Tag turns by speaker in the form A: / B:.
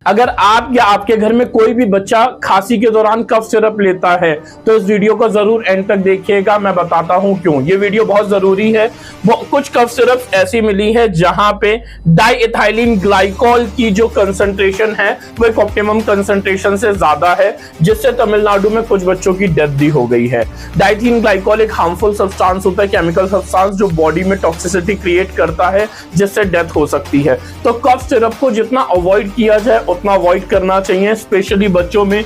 A: अगर आप या आपके घर में कोई भी बच्चा खांसी के दौरान कफ सिरप लेता है तो इस वीडियो को जरूर एंड तक देखिएगा, मैं बताता हूं क्यों। ये वीडियो बहुत जरूरी है। कुछ कफ सिरप ऐसी मिली है जहां पे डाइएथाइलिन ग्लाइकॉल की जो कंसंट्रेशन है वो एक ऑप्टिमम कंसंट्रेशन से ज्यादा है, जिससे तमिलनाडु में कुछ बच्चों की डेथ भी हो गई है। डाइएथाइलिन ग्लाइकॉल एक हार्मफुल सब्सटेंस होता है, केमिकल सब्सटेंस जो बॉडी में टॉक्सिसिटी क्रिएट करता है, जिससे डेथ हो सकती है। तो कफ सिरप को जितना अवॉइड किया जाए उतना अवॉइड करना चाहिए, स्पेशली बच्चों में।